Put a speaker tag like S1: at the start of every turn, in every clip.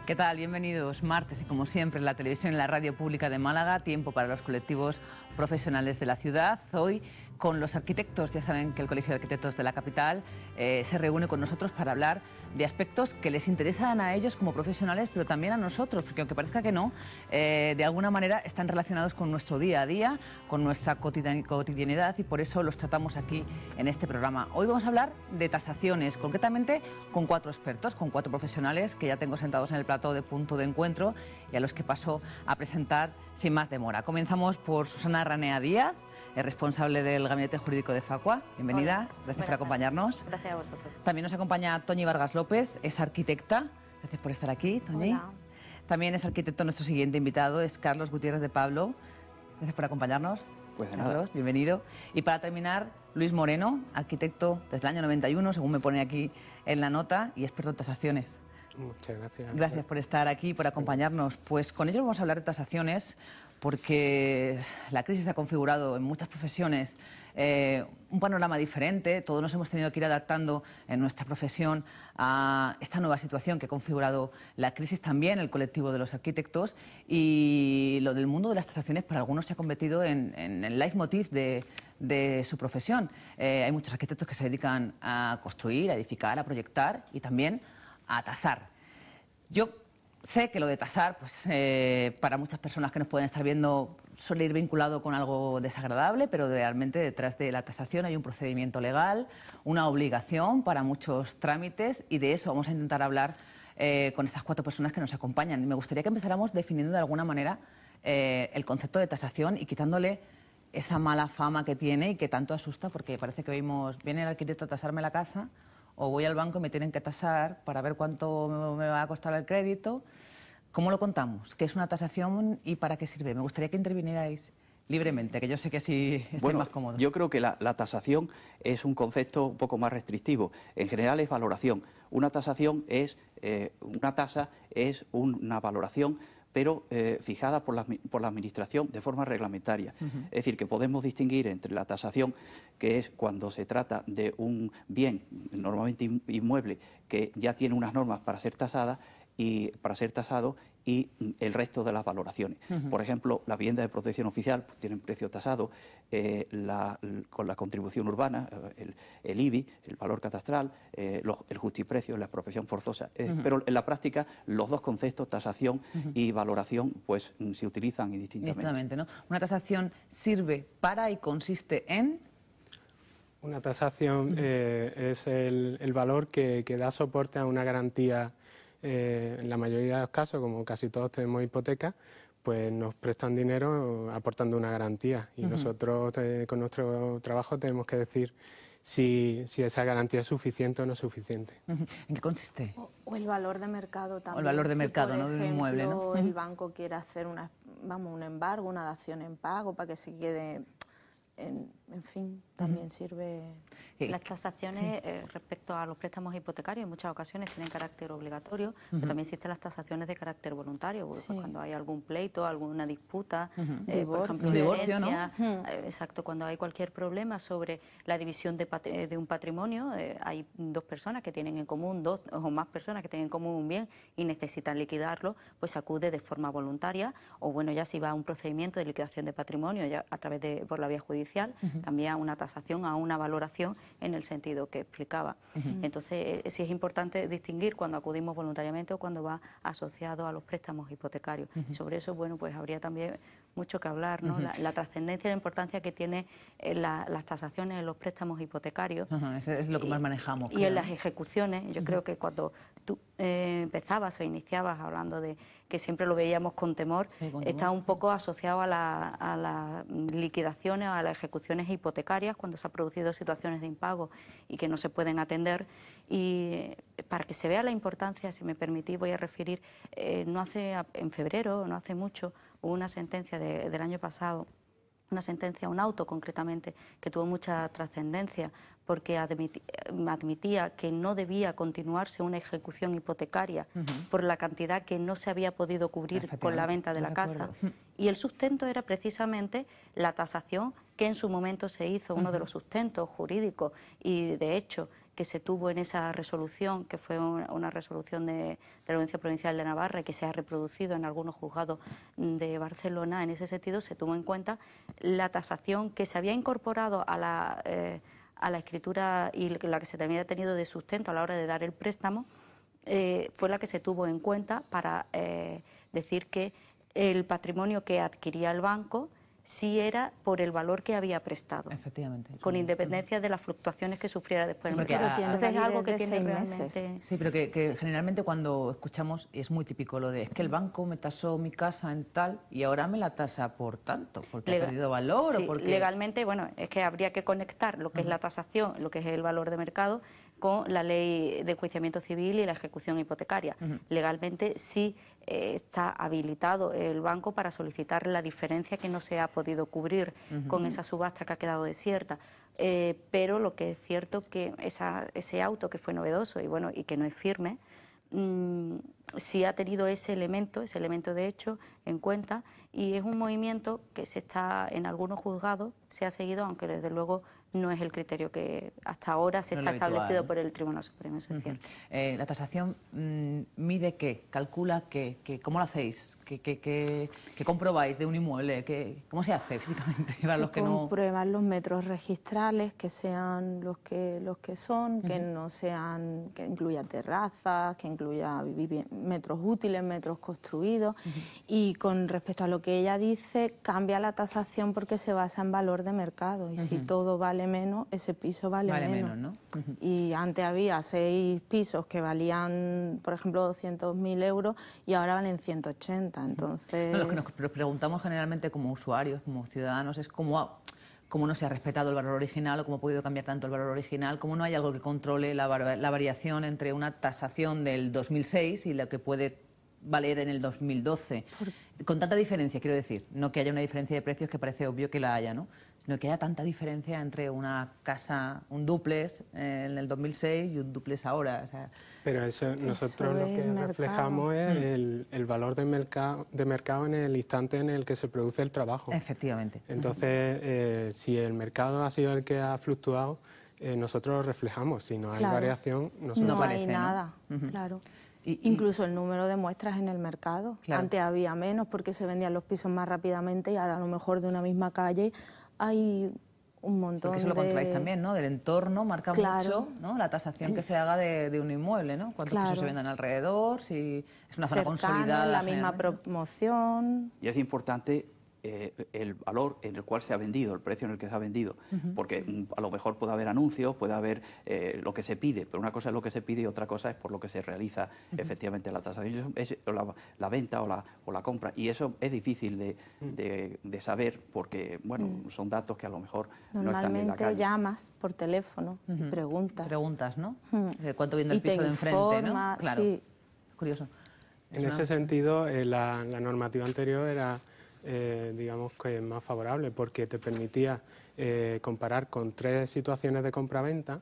S1: ¿Qué tal? Bienvenidos. Martes y como siempre en la televisión y la radio pública de Málaga, tiempo para los colectivos profesionales de la ciudad. Hoy con los arquitectos, ya saben que el Colegio de Arquitectos de la capital se reúne con nosotros para hablar de aspectos que les interesan a ellos como profesionales, pero también a nosotros, porque aunque parezca que no, de alguna manera están relacionados con nuestro día a día, con nuestra cotidianidad, y por eso los tratamos aquí en este programa. Hoy vamos a hablar de tasaciones, concretamente con 4 expertos, con 4 profesionales que ya tengo sentados en el plató de Punto de Encuentro y a los que paso a presentar sin más demora. Comenzamos por Susana Ranea Díaz, responsable del Gabinete Jurídico de Facua. Bienvenida.
S2: Hola.
S1: Gracias por acompañarnos.
S2: Gracias a vosotros.
S1: También nos acompaña Toñi Vargas López, es arquitecta. Gracias por estar aquí, Toñi.
S2: Hola.
S1: También es arquitecto nuestro siguiente invitado, es Carlos Gutiérrez de Pablo. Gracias por acompañarnos.
S3: Pues de
S1: Carlos,
S3: nada.
S1: bienvenido. Y para terminar, Luis Moreno, arquitecto desde el año 91, según me pone aquí en la nota, y experto en tasaciones.
S4: Muchas gracias.
S1: Gracias por estar aquí, por acompañarnos. Pues con ellos vamos a hablar de tasaciones, porque la crisis ha configurado en muchas profesiones un panorama diferente. Todos nos hemos tenido que ir adaptando en nuestra profesión a esta nueva situación que ha configurado la crisis, también el colectivo de los arquitectos, y lo del mundo de las tasaciones para algunos se ha convertido en el leitmotiv de su profesión. Hay muchos arquitectos que se dedican a construir, a edificar, a proyectar y también a tasar. Yo sé que lo de tasar, pues para muchas personas que nos pueden estar viendo, suele ir vinculado con algo desagradable, pero realmente detrás de la tasación hay un procedimiento legal, una obligación para muchos trámites, y de eso vamos a intentar hablar con estas 4 personas que nos acompañan. Me gustaría que empezáramos definiendo de alguna manera el concepto de tasación y quitándole esa mala fama que tiene y que tanto asusta, porque parece que oímos, viene el arquitecto a tasarme la casa, o voy al banco y me tienen que tasar para ver cuánto me va a costar el crédito. ¿Cómo lo contamos? ¿Qué es una tasación y para qué sirve? Me gustaría que intervinierais libremente, que yo sé que así estáis más cómodos.
S3: Yo creo que la tasación es un concepto un poco más restrictivo. En general es valoración. Una tasación es, una tasa es una valoración, pero fijada por la Administración de forma reglamentaria. Es decir, que podemos distinguir entre la tasación, que es cuando se trata de un bien, normalmente inmueble, que ya tiene unas normas para ser tasada, y para ser tasado, y el resto de las valoraciones. Por ejemplo, la vivienda de protección oficial pues, tienen precio tasado, con la contribución urbana, el IBI, el valor catastral, el justiprecio, la expropiación forzosa. Pero en la práctica los dos conceptos, tasación y valoración, pues se utilizan indistintamente.
S1: ¿No? Una tasación sirve para y consiste en...
S4: Una tasación es el valor que da soporte a una garantía. En la mayoría de los casos, como casi todos tenemos hipoteca, pues nos prestan dinero aportando una garantía, y nosotros con nuestro trabajo tenemos que decir si esa garantía es suficiente o no es suficiente.
S1: ¿En qué consiste?
S2: O el valor de mercado también.
S1: O el valor de mercado, ¿no?
S2: Por
S1: De un inmueble, ¿no?
S2: ejemplo, el banco quiere hacer un embargo, una dación en pago para que se quede... En fin, también sirve...
S5: Las tasaciones respecto a los préstamos hipotecarios en muchas ocasiones tienen carácter obligatorio, pero también existen las tasaciones de carácter voluntario, pues, cuando hay algún pleito, alguna disputa, por ejemplo,
S1: un divorcio, ¿no?
S5: Exacto, cuando hay cualquier problema sobre la división de un patrimonio, hay 2 personas que tienen en común, 2 o más personas que tienen en común un bien y necesitan liquidarlo, pues se acude de forma voluntaria, o bueno, ya si va a un procedimiento de liquidación de patrimonio ya a través de por la vía judicial, también a una tasación, a una valoración en el sentido que explicaba. Entonces, sí es importante distinguir cuando acudimos voluntariamente o cuando va asociado a los préstamos hipotecarios. Y sobre eso, bueno, pues habría también mucho que hablar, ¿no? La trascendencia y la importancia que tiene las tasaciones en los préstamos hipotecarios.
S1: Es lo que más manejamos.
S5: Y en las ejecuciones, yo creo que cuando tú empezabas o iniciabas hablando de que siempre lo veíamos con temor, está un poco asociado a las liquidaciones, a las ejecuciones hipotecarias, cuando se han producido situaciones de impago y que no se pueden atender. Y para que se vea la importancia, si me permitís, voy a referir, en febrero, no hace mucho, hubo una sentencia del año pasado, una sentencia, un auto concretamente, que tuvo mucha trascendencia porque admitía que no debía continuarse una ejecución hipotecaria por la cantidad que no se había podido cubrir con la venta de la casa. Y el sustento era precisamente la tasación que en su momento se hizo, uno de los sustentos jurídicos y de hecho que se tuvo en esa resolución, que fue una resolución de la Audiencia Provincial de Navarra y que se ha reproducido en algunos juzgados de Barcelona, en ese sentido se tuvo en cuenta la tasación que se había incorporado a la escritura y la que se había tenido de sustento a la hora de dar el préstamo, fue la que se tuvo en cuenta para decir que el patrimonio que adquiría el banco sí era por el valor que había prestado.
S1: Efectivamente.
S5: Con independencia de las fluctuaciones que sufriera después
S1: Sí,
S5: el
S1: porque
S5: mercado.
S2: tiene
S5: Entonces es algo
S2: validez
S5: que
S2: de
S5: tiene
S2: 6
S5: realmente...
S2: meses.
S1: Sí, pero que generalmente cuando escuchamos, y es muy típico lo de, es que el banco me tasó mi casa en tal y ahora me la tasa por tanto, porque ha perdido valor
S5: Sí,
S1: o porque...
S5: legalmente, bueno, es que habría que conectar lo que es la tasación, lo que es el valor de mercado, con la ley de enjuiciamiento civil y la ejecución hipotecaria. Legalmente sí está habilitado el banco para solicitar la diferencia que no se ha podido cubrir con esa subasta que ha quedado desierta. Pero lo que es cierto que ese auto que fue novedoso y bueno y que no es firme, sí ha tenido ese elemento de hecho en cuenta, y es un movimiento que se está en algunos juzgados, se ha seguido, aunque desde luego no es el criterio que hasta ahora se
S1: No es
S5: está
S1: lo habitual,
S5: establecido
S1: ¿no?
S5: por el Tribunal Supremo, eso es cierto.
S1: La tasación mide qué, calcula qué, ¿cómo lo hacéis? ¿Qué comprobáis de un inmueble? ¿Cómo se hace físicamente? Para los
S2: Se
S1: que no...
S2: comprueban los metros registrales, que sean los que son, que no sean, que incluya terrazas, que incluya metros útiles, metros construidos. Y con respecto a lo que ella dice, cambia la tasación porque se basa en valor de mercado. Y si todo vale menos, ese piso vale menos.
S1: ¿no?
S2: Y antes había 6 pisos que valían, por ejemplo, 200.000 euros y ahora valen 180. Entonces...
S1: No, lo que nos preguntamos generalmente como usuarios, como ciudadanos, es cómo no se ha respetado el valor original o cómo ha podido cambiar tanto el valor original, cómo no hay algo que controle la variación entre una tasación del 2006 y lo que puede valer en el 2012. Con tanta diferencia, quiero decir, no que haya una diferencia de precios que parece obvio que la haya, ¿no? Sino que haya tanta diferencia entre una casa, un dúplex en el 2006 y un dúplex ahora. O sea,
S4: pero eso nosotros lo que reflejamos es el valor de mercado en el instante en el que se produce el trabajo.
S1: Efectivamente.
S4: Entonces, si el mercado ha sido el que ha fluctuado, nosotros lo reflejamos. Si no hay variación, nosotros...
S2: No
S1: aparece,
S2: hay
S1: ¿no?
S2: nada, claro. Incluso el número de muestras en el mercado.
S1: Claro.
S2: Antes había menos porque se vendían los pisos más rápidamente y ahora a lo mejor de una misma calle hay un montón
S1: porque eso lo controláis también, ¿no? Del entorno marca mucho, ¿no? La tasación que se haga de un inmueble, ¿no? Cuántos pisos se vendan alrededor, si es una zona consolidada.
S2: La misma promoción.
S3: Y es importante el valor en el cual se ha vendido, el precio en el que se ha vendido, porque a lo mejor puede haber anuncios, puede haber lo que se pide, pero una cosa es lo que se pide y otra cosa es por lo que se realiza efectivamente la tasación, es la venta o la compra, y eso es difícil de saber porque, bueno, son datos que a lo mejor no están en la calle.
S2: Normalmente llamas por teléfono y preguntas.
S1: Preguntas, ¿no? ¿Cuánto viene el
S2: Y te
S1: piso de enfrente, ¿no? Claro,
S2: sí.
S1: curioso.
S4: En ese sentido, la normativa anterior era, digamos, que más favorable porque te permitía comparar con 3 situaciones de compraventa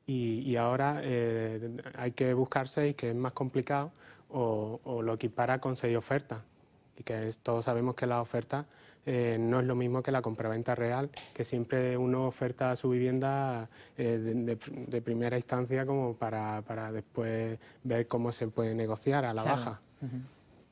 S4: y ahora hay que buscar 6, que es más complicado, o lo equipara con 6 ofertas. Y que todos sabemos que la oferta no es lo mismo que la compraventa real, que siempre uno oferta su vivienda de primera instancia como para después ver cómo se puede negociar a la baja.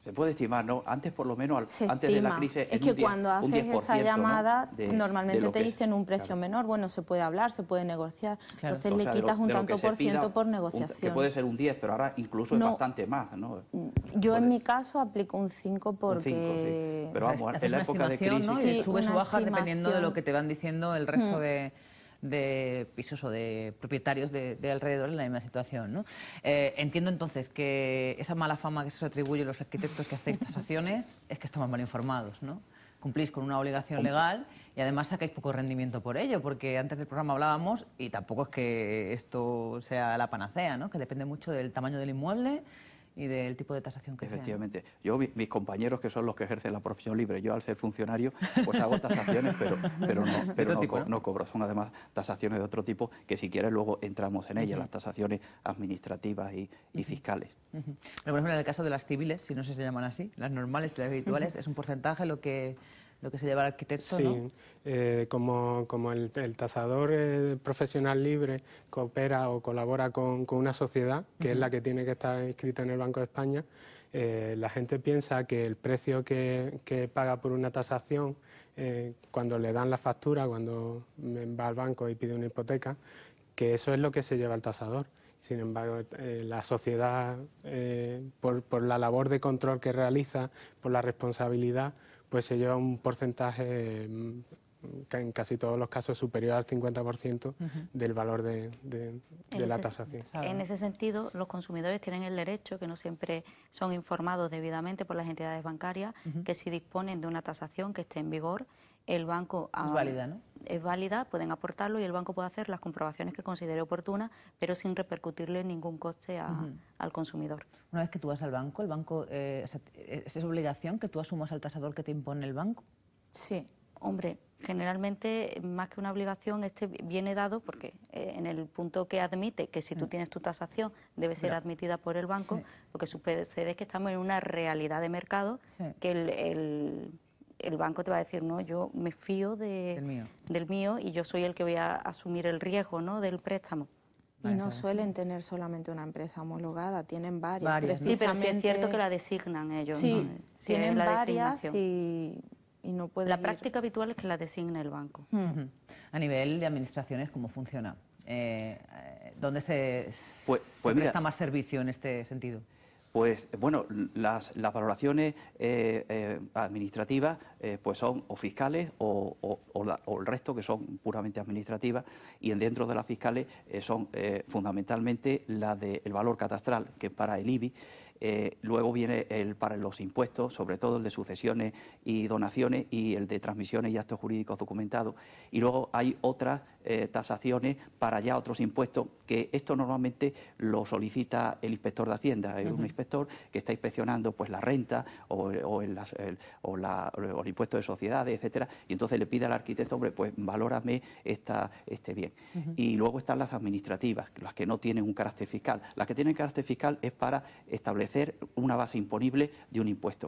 S3: Se puede estimar, ¿no? Antes, por lo menos,
S2: Se
S3: antes
S2: estima.
S3: de la crisis...
S2: Es que cuando haces esa llamada,
S3: ¿no?
S2: normalmente te dicen un precio menor. Bueno, se puede hablar, se puede negociar.
S1: Claro.
S2: Entonces le quitas un tanto por ciento por
S3: Que
S2: negociación.
S3: puede ser un 10, pero ahora incluso es bastante más, ¿no?
S2: Yo en mi caso aplico un 5 porque...
S3: Un 5, sí. Pero vamos,
S1: Haces
S3: en la
S1: una
S3: época de
S1: estimación,
S3: crisis...
S1: ¿no? Y
S2: Sí,
S1: subes o
S2: una
S1: bajas dependiendo de lo
S2: estimación.
S1: que te van diciendo el resto de pisos o de propietarios de alrededor en la misma situación, ¿no? Entiendo entonces que esa mala fama que se os atribuye a los arquitectos que hacéis tasaciones es que estamos mal informados, ¿no? Cumplís con una obligación legal y además sacáis poco rendimiento por ello, porque antes del programa hablábamos y tampoco es que esto sea la panacea, ¿no? Que depende mucho del tamaño del inmueble y del tipo de tasación que sea.
S3: Efectivamente. Yo, mis compañeros, que son los que ejercen la profesión libre, yo al ser funcionario, pues hago tasaciones, pero no cobro. Son además tasaciones de otro tipo, que si quieres luego entramos en ellas, las tasaciones administrativas y fiscales.
S1: Pero, por ejemplo, en el caso de las civiles, si no se llaman así, las normales y las habituales, es un porcentaje lo que lo que se lleva el arquitecto,
S4: sí,
S1: ¿no?
S4: Como el tasador profesional libre coopera o colabora con una sociedad, que es la que tiene que estar inscrita en el Banco de España, la gente piensa que el precio que paga por una tasación, cuando le dan la factura, cuando va al banco y pide una hipoteca, que eso es lo que se lleva el tasador. Sin embargo, la sociedad, por la labor de control que realiza, por la responsabilidad, pues se lleva un porcentaje, en casi todos los casos, superior al 50% del valor de la tasación.
S5: En ese sentido, los consumidores tienen el derecho, que no siempre son informados debidamente por las entidades bancarias, que si disponen de una tasación que esté en vigor, el banco...
S1: Es válida, ¿no?
S5: Es válida, pueden aportarlo y el banco puede hacer las comprobaciones que considere oportunas, pero sin repercutirle ningún coste al consumidor.
S1: Una vez que tú vas al banco, ¿el banco es obligación que tú asumas al tasador que te impone el banco?
S2: Sí.
S5: Hombre, generalmente, más que una obligación, este viene dado porque en el punto que admite que si tú tienes tu tasación debe ser admitida por el banco, lo que sucede es que estamos en una realidad de mercado que el banco te va a decir, no, yo me fío del mío y yo soy el que voy a asumir el riesgo, ¿no?, del préstamo.
S2: Y no suelen tener solamente una empresa homologada, tienen varias.
S5: Sí, pero sí es cierto que la designan ellos.
S2: Sí,
S5: ¿no?
S2: tienen varias y no pueden
S5: La práctica habitual es que la designe el banco.
S1: A nivel de administraciones, ¿cómo funciona? ¿Dónde se presta más servicio en este sentido?
S3: Pues bueno, las valoraciones administrativas pues son o fiscales o el resto que son puramente administrativas, y dentro de las fiscales son fundamentalmente la del valor catastral, que es para el IBI. Luego viene el para los impuestos, sobre todo el de sucesiones y donaciones, y el de transmisiones y actos jurídicos documentados. Y luego hay otras tasaciones para ya otros impuestos, que esto normalmente lo solicita el inspector de Hacienda. Es un inspector que está inspeccionando pues la renta o el impuesto de sociedades, etcétera, y entonces le pide al arquitecto, hombre, pues valórame este bien. Y luego están las administrativas, las que no tienen un carácter fiscal. Las que tienen carácter fiscal es para establecer una base imponible de un impuesto.